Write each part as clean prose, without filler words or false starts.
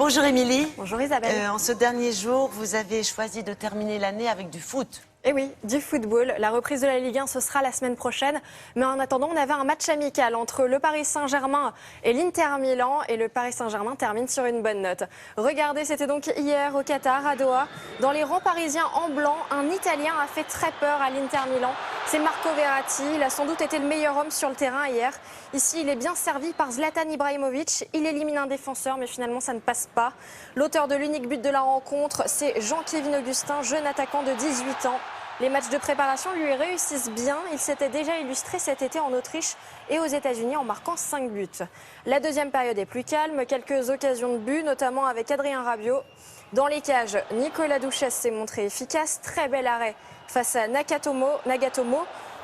Bonjour Émilie. Bonjour Isabelle. En ce dernier jour, vous avez choisi de terminer l'année avec du foot. Eh oui, du football. La reprise de la Ligue 1, ce sera la semaine prochaine. Mais en attendant, on avait un match amical entre le Paris Saint-Germain et l'Inter Milan. Et le Paris Saint-Germain termine sur une bonne note. Regardez, c'était donc hier au Qatar, à Doha. Dans les rangs parisiens en blanc, un Italien a fait très peur à l'Inter Milan. C'est Marco Verratti. Il a sans doute été le meilleur homme sur le terrain hier. Ici, il est bien servi par Zlatan Ibrahimovic. Il élimine un défenseur, mais finalement, ça ne passe pas. L'auteur de l'unique but de la rencontre, c'est Jean-Kévin Augustin, jeune attaquant de 18 ans. Les matchs de préparation lui réussissent bien. Il s'était déjà illustré cet été en Autriche et aux États-Unis en marquant 5 buts. La deuxième période est plus calme. Quelques occasions de but, notamment avec Adrien Rabiot. Dans les cages, Nicolas Duchesne s'est montré efficace. Très bel arrêt face à Nagatomo.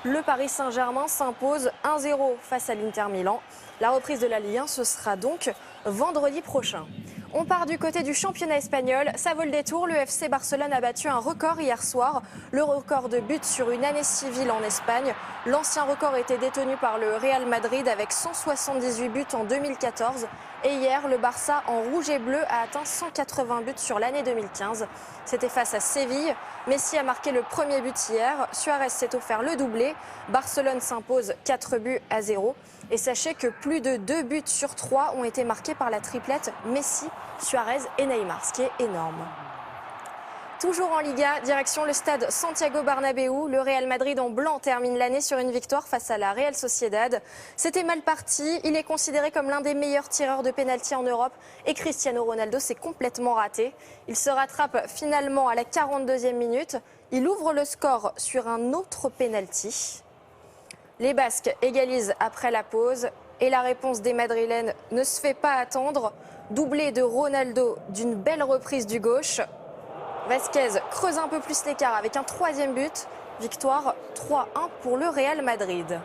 Le Paris Saint-Germain s'impose 1-0 face à l'Inter Milan. La reprise de la Ligue 1, ce sera donc vendredi prochain. On part du côté du championnat espagnol. Ça vaut le détour. Le FC Barcelone a battu un record hier soir. Le record de buts sur une année civile en Espagne. L'ancien record était détenu par le Real Madrid avec 178 buts en 2014. Et hier, le Barça en rouge et bleu a atteint 180 buts sur l'année 2015. C'était face à Séville. Messi a marqué le premier but hier. Suarez s'est offert le doublé. Barcelone s'impose 4-0. Et sachez que plus de 2 buts sur 3 ont été marqués par la triplette Messi, Suarez et Neymar, ce qui est énorme. Toujours en Liga, direction le stade Santiago Bernabéu. Le Real Madrid en blanc termine l'année sur une victoire face à la Real Sociedad. C'était mal parti. Il est considéré comme l'un des meilleurs tireurs de pénalty en Europe. Et Cristiano Ronaldo s'est complètement raté. Il se rattrape finalement à la 42e minute. Il ouvre le score sur un autre pénalty. Les Basques égalisent après la pause. Et la réponse des Madrilènes ne se fait pas attendre. Doublé de Ronaldo d'une belle reprise du gauche. Vasquez creuse un peu plus l'écart avec un troisième but. Victoire 3-1 pour le Real Madrid.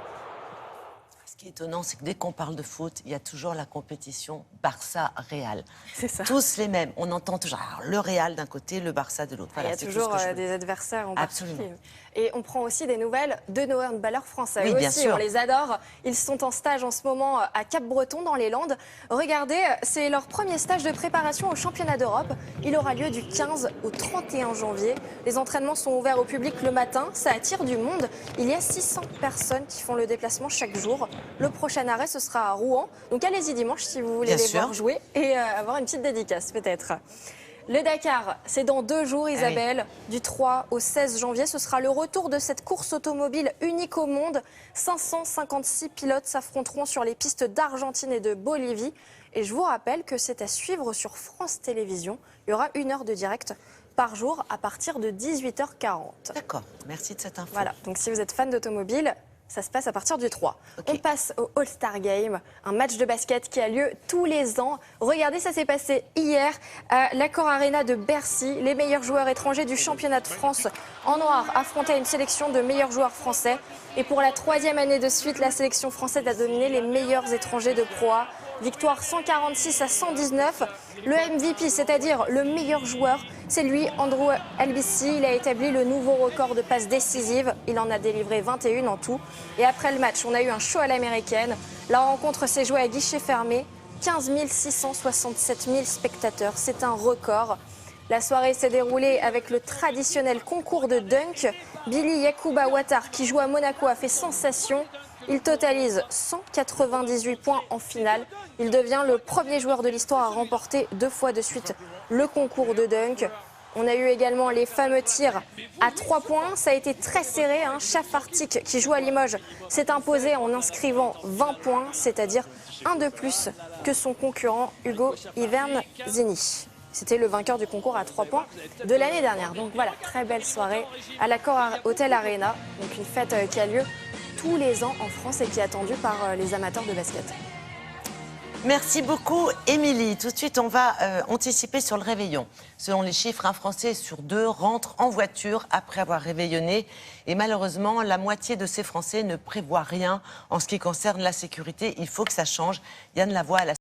Ce qui est étonnant, c'est que dès qu'on parle de foot, il y a toujours la compétition Barça-Real. C'est ça. Tous les mêmes. On entend toujours le Real d'un côté, le Barça de l'autre. Voilà, il y a toujours des adversaires en particulier. Absolument. Et on prend aussi des nouvelles de nos handballeurs français. Oui, Eux bien aussi, sûr. on les adore. Ils sont en stage en ce moment à Cap-Breton, dans les Landes. Regardez, c'est leur premier stage de préparation au championnat d'Europe. Il aura lieu du 15 au 31 janvier. Les entraînements sont ouverts au public le matin. Ça attire du monde. Il y a 600 personnes qui font le déplacement chaque jour. Le prochain arrêt, ce sera à Rouen. Donc allez-y dimanche si vous voulez les voir jouer et avoir une petite dédicace peut-être. Le Dakar, c'est dans 2 jours, Isabelle. Du 3 au 16 janvier, ce sera le retour de cette course automobile unique au monde. 556 pilotes s'affronteront sur les pistes d'Argentine et de Bolivie. Et je vous rappelle que c'est à suivre sur France Télévisions. Il y aura 1 heure de direct par jour à partir de 18h40. D'accord, merci de cette info. Voilà, donc si vous êtes fan d'automobile, ça se passe à partir du 3. Okay. On passe au All-Star Game, un match de basket qui a lieu tous les ans. Regardez, ça s'est passé hier à l'Accor Arena de Bercy. Les meilleurs joueurs étrangers du championnat de France en noir affrontaient une sélection de meilleurs joueurs français. Et pour la 3e année de suite, la sélection française a dominé les meilleurs étrangers de Pro A. Victoire 146-119. Le MVP, c'est-à-dire le meilleur joueur, c'est lui, Andrew Albissi. Il a établi le nouveau record de passes décisives. Il en a délivré 21 en tout. Et après le match, on a eu un show à l'américaine. La rencontre s'est jouée à guichet fermé. 15 667 000 spectateurs. C'est un record. La soirée s'est déroulée avec le traditionnel concours de dunk. Billy Yacouba Ouattara, qui joue à Monaco, a fait sensation. Il totalise 198 points en finale. Il devient le premier joueur de l'histoire à remporter 2 fois de suite le concours de dunk. On a eu également les fameux tirs à 3 points. Ça a été très serré. Chafartik, qui joue à Limoges, s'est imposé en inscrivant 20 points, c'est-à-dire un de plus que son concurrent Hugo Iverne-Zini. C'était le vainqueur du concours à 3 points de l'année dernière. Donc voilà, très belle soirée à l'Accor Hotel Arena. Donc une fête qui a lieu tous les ans en France et qui est attendue par les amateurs de basket. Merci beaucoup, Émilie. Tout de suite, on va anticiper sur le réveillon. Selon les chiffres, un Français sur 2 rentre en voiture après avoir réveillonné. Et malheureusement, la moitié de ces Français ne prévoit rien en ce qui concerne la sécurité. Il faut que ça change. Yann Lavoie à la